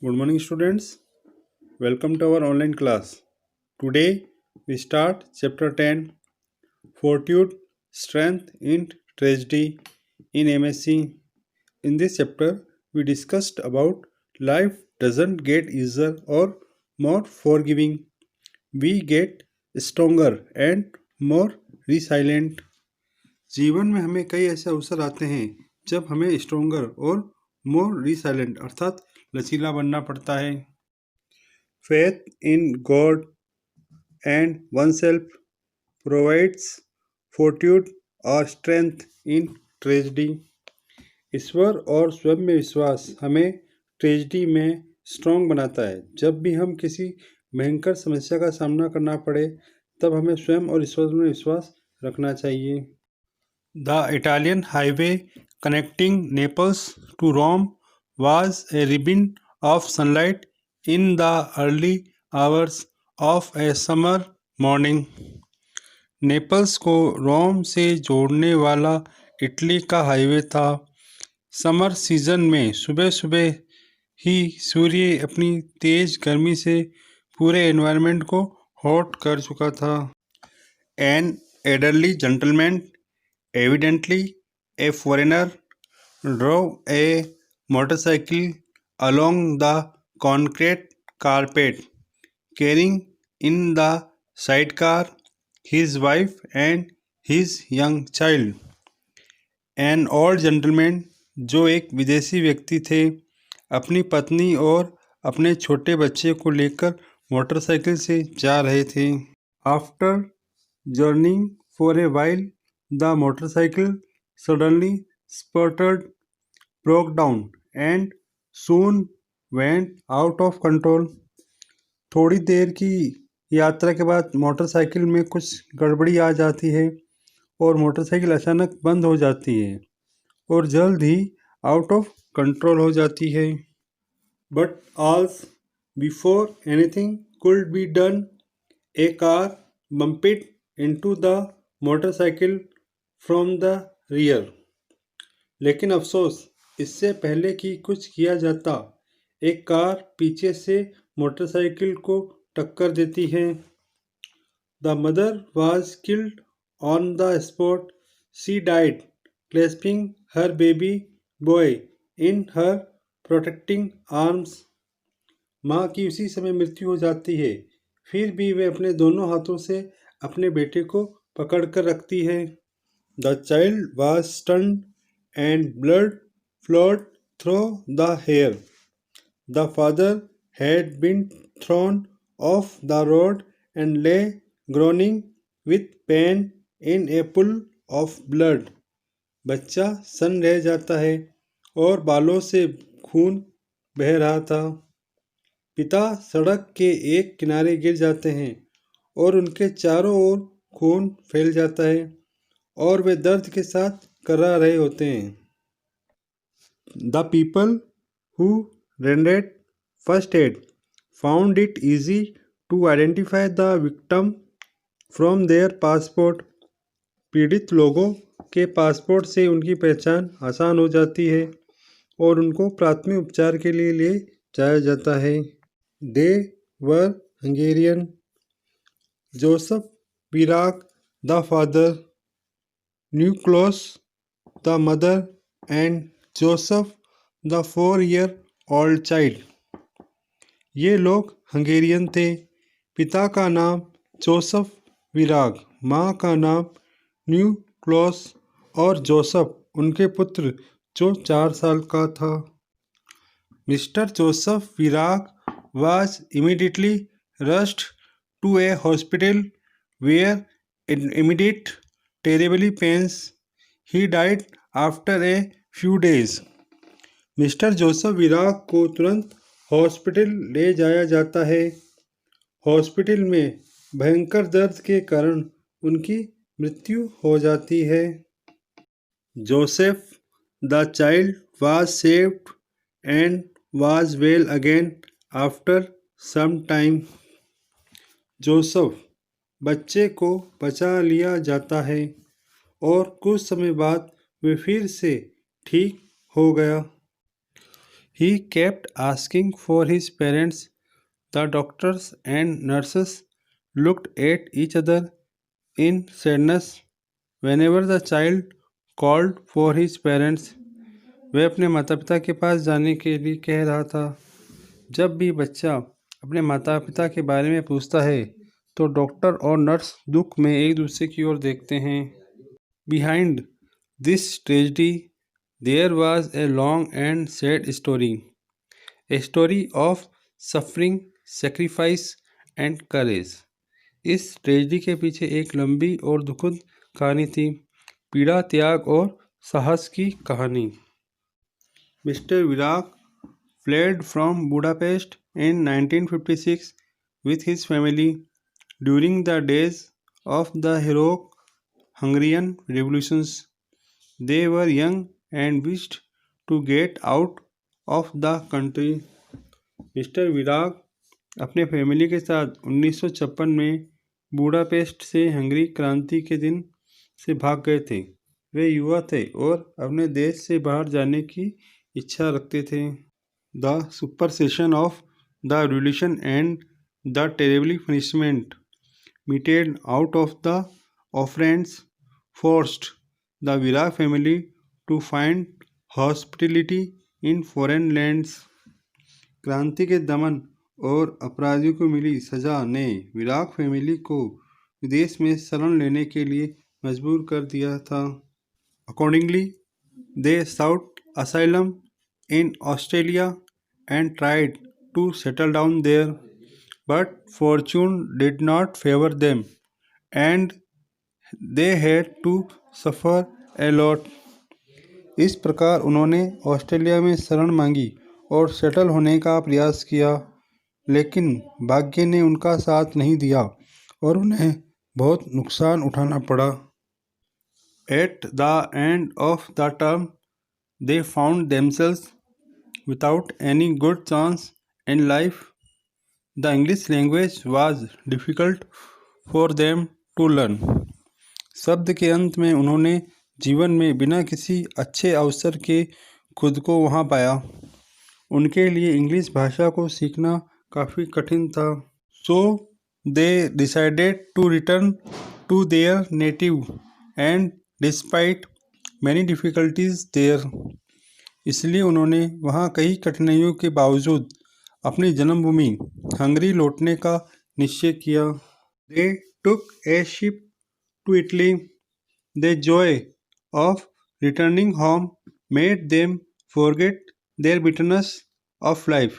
Good morning, students. Welcome to our online class. Today we start chapter 10 Fortitude, Strength in Tragedy in MSc. In this chapter, we discussed about life doesn't get easier or more forgiving. We get stronger and more resilient. जीवन में हमें कई ऐसे अवसर आते हैं जब हमें स्ट्रोंगर और मोर रिसाइलेंट अर्थात लचीला बनना पड़ता है. Faith in God and oneself provides fortitude or strength in tragedy. ईश्वर और स्वयं में विश्वास हमें ट्रेजिडी में स्ट्रांग बनाता है. जब भी हम किसी भयंकर समस्या का सामना करना पड़े तब हमें स्वयं और ईश्वर में विश्वास रखना चाहिए. The Italian highway connecting Naples to Rome was a ribbon of sunlight in the early hours of a summer morning. Naples को रोम से जोड़ने वाला इटली का हाईवे था. समर सीजन में सुबह सुबह ही सूर्य अपनी तेज गर्मी से पूरे एनवायरनमेंट को हॉट कर चुका था. An elderly gentleman, evidently a foreigner, drove a motorcycle along the concrete carpet, carrying in the sidecar his wife and his young child. An old gentleman, जो एक विदेशी व्यक्ति थे, अपनी पत्नी और अपने छोटे बच्चे को लेकर मोटरसाइकिल से जा रहे थे. After journeying for a while, the motorcycle suddenly sputtered, broke down, and soon went out of control. थोड़ी देर की यात्रा के बाद मोटरसाइकिल में कुछ गड़बड़ी आ जाती है और मोटरसाइकिल अचानक बंद हो जाती है और जल्द ही आउट ऑफ कंट्रोल हो जाती है. But as before anything could be done, a car bumped into the motorcycle from the rear. लेकिन अफसोस, इससे पहले कि कुछ किया जाता, एक कार पीछे से मोटरसाइकिल को टक्कर देती है. The mother was killed on the spot. She died clasping her baby boy in her protecting arms. माँ की उसी समय मृत्यु हो जाती है, फिर भी वे अपने दोनों हाथों से अपने बेटे को पकड़ कर रखती है. The child was stunned and blood flowed through the hair. The father had been thrown off the road and lay groaning with pain in a pool of blood. बच्चा सन्न रह जाता है और बालों से खून बह रहा था. पिता सड़क के एक किनारे गिर जाते हैं और उनके चारों ओर खून फैल जाता है और वे दर्द के साथ कर्रा रहे होते हैं. The people who rendered first aid found it easy to identify the victim from their passport. पीड़ित लोगों के पासपोर्ट से उनकी पहचान आसान हो जाती है और उनको प्राथमिक उपचार के लिए ले जाया जाता है. They were Hungarian. Joseph Virak, the father, Nicholas, the mother, and Joseph, the 4-year-old child. ये लोग हंगेरियन थे. पिता का नाम जोसेफ विराग, माँ का नाम न्यूक्लॉस और जोसेफ उनके पुत्र जो 4 साल का था. Mister Joseph Virag was immediately rushed to a hospital where immediate terribly pains. He died after a few days. Mister Joseph Virag को तुरंत हॉस्पिटल ले जाया जाता है. हॉस्पिटल में भयंकर दर्द के कारण उनकी मृत्यु हो जाती है. Joseph the child was saved and was well again after some time. Joseph बच्चे को बचा लिया जाता है और कुछ समय बाद वे फिर से ठीक हो गया. He kept asking for his parents. The doctors and nurses looked at each other in sadness whenever the child called for his parents. वह अपने माता पिता के पास जाने के लिए कह रहा था। जब भी बच्चा अपने माता पिता के बारे में पूछता है तो डॉक्टर और नर्स दुख में एक दूसरे की ओर देखते हैं। Behind this tragedy there was a long and sad story, a story of suffering, sacrifice and courage. इस ट्रेजेडी के पीछे एक लंबी और दुखद कहानी थी, पीड़ा, त्याग और साहस की कहानी। Mister Virag fled from Budapest in 1956 with his family during the days of the heroic Hungarian revolutions. They were young and wished to get out of the country. Mister Virag अपने फैमिली के साथ 1956 में बुडापेस्ट से Hungary क्रांति के दिन से भाग गए थे। वे युवा थे और अपने देश से बाहर जाने की इच्छा रखते थे। The supersession of the revolution and the terrible punishment meted out of the offense forced the Virag family to find hospitality in foreign lands. क्रांति के दमन और अपराधियों को मिली सजा ने विराग फैमिली को विदेश में शरण लेने के लिए मजबूर कर दिया था। Accordingly, they sought asylum in Australia and tried to settle down there, but fortune did not favor them and they had to suffer a lot. इस प्रकार उन्होंने ऑस्ट्रेलिया में शरण मांगी और सेटल होने का प्रयास किया, लेकिन भाग्य ने उनका साथ नहीं दिया और उन्हें बहुत नुकसान उठाना पड़ा। At the end of the term, they found themselves without any good chance in life. The English language was difficult for them to learn. शब्द के अंत में उन्होंने जीवन में बिना किसी अच्छे अवसर के खुद को वहाँ पाया। उनके लिए इंग्लिश भाषा को सीखना काफ़ी कठिन था। So they decided to return to their native and despite many difficulties there. इसलिए उन्होंने वहाँ कई कठिनाइयों के बावजूद अपनी जन्मभूमि हंगरी लौटने का निश्चय किया। They took a ship to Italy. The joy of returning home made them forget their bitterness of life.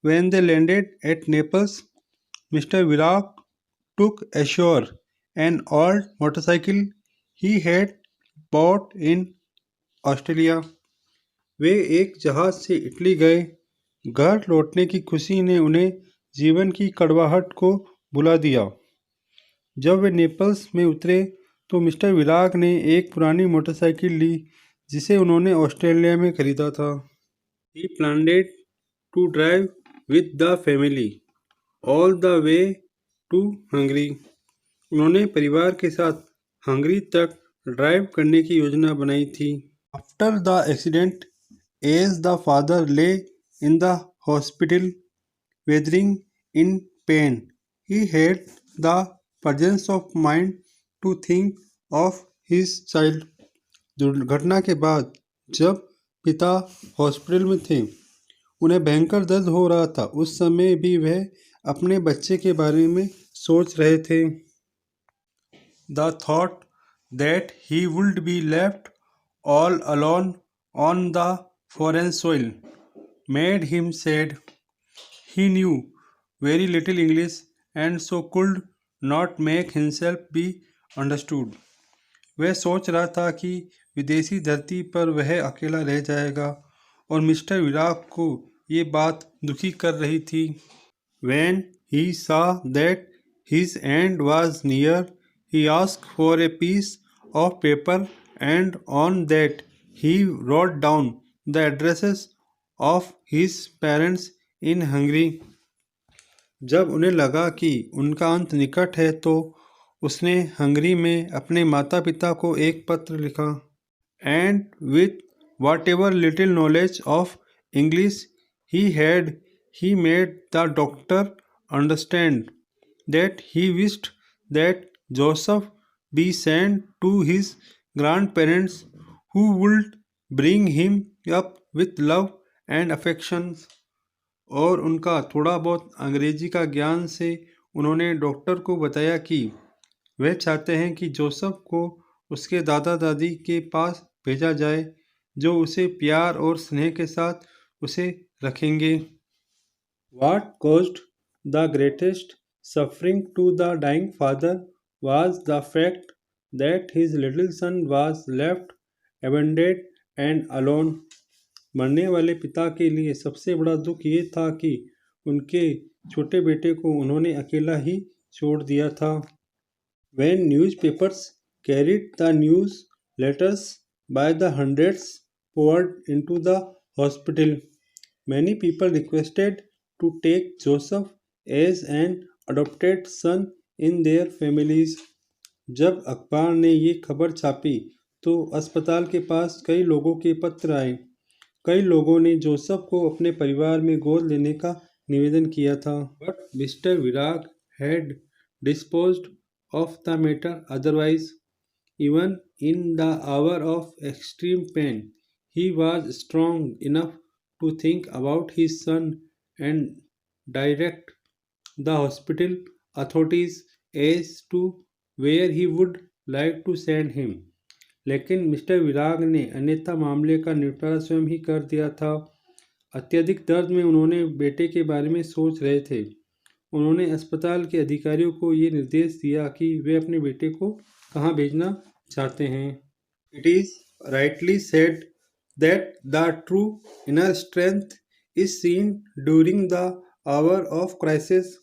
When they landed at Naples, Mr. Virag took ashore an old motorcycle he had bought in Australia. वे एक जहाज से Italy गए। घर लौटने की खुशी ने उन्हें जीवन की कड़वाहट को भुला दिया। जब वे नेपल्स में उतरे तो मिस्टर विराग ने एक पुरानी मोटरसाइकिल ली जिसे उन्होंने ऑस्ट्रेलिया में खरीदा था। He planned to drive with the family all the way to Hungary. उन्होंने परिवार के साथ हंगरी तक ड्राइव करने की योजना बनाई थी। After the accident, as the father lay in the hospital, writhing in pain, he had the presence of mind to think of his child. दुर्घटना के बाद जब पिता हॉस्पिटल में थे, उन्हें भयंकर दर्द हो रहा था। उस समय भी वह अपने बच्चे के बारे में सोच रहे थे। The thought that he would be left all alone on the foreign soil made him sad. He knew very little English and so could not make himself be understood. वह सोच रहा था कि विदेशी धरती पर वह अकेला रह जाएगा और मिस्टर विराग को ये बात दुखी कर रही थी। When he saw that his end was near, he asked for a piece of paper and on that he wrote down the addresses of his parents in Hungary. जब उन्हें लगा कि उनका अंत निकट है तो उसने हंगरी में अपने माता पिता को एक पत्र लिखा। And with whatever little knowledge of English, he made the doctor understand that he wished that Joseph be sent to his grandparents, who would bring him up with love and affections. और उनका थोड़ा बहुत अंग्रेजी का ज्ञान से उन्होंने doctor को बताया कि वे चाहते हैं कि जोसेफ को उसके दादा दादी के पास भेजा जाए, जो उसे प्यार और स्नेह के साथ उसे रखेंगे. What caused the greatest suffering to the dying father was the fact that his little son was left abandoned and alone. मरने वाले पिता के लिए सबसे बड़ा दुख ये था कि उनके छोटे बेटे को उन्होंने अकेला ही छोड़ दिया था. When newspapers carried the news, letters by the hundreds poured into the hospital. Many people requested to take Joseph as an adopted son in their families. जब अखबार ने ये खबर छापी तो अस्पताल के पास कई लोगों के पत्र आए. कई लोगों ने जोसेफ को अपने परिवार में गोद लेने का निवेदन किया था. But mister Virag had disposed of the matter otherwise. Even in the hour of extreme pain, he was strong enough to think about his son and direct the hospital authorities as to where he would like to send him. लेकिन mister विराग ने अन्यथा मामले का निपटारा स्वयं ही कर दिया था. अत्यधिक दर्द में उन्होंने बेटे के बारे में सोच रहे थे. उन्होंने अस्पताल के अधिकारियों को ये निर्देश दिया कि वे अपने बेटे को कहाँ भेजना चाहते हैं. It is rightly said that the true inner strength is seen during the hour of crisis.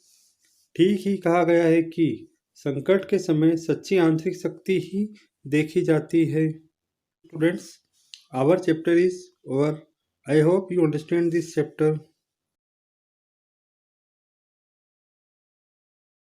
ठीक ही कहा गया है कि संकट के समय सच्ची आंतरिक शक्ति ही देखी जाती है. Students, our chapter is over. I hope you understand this chapter.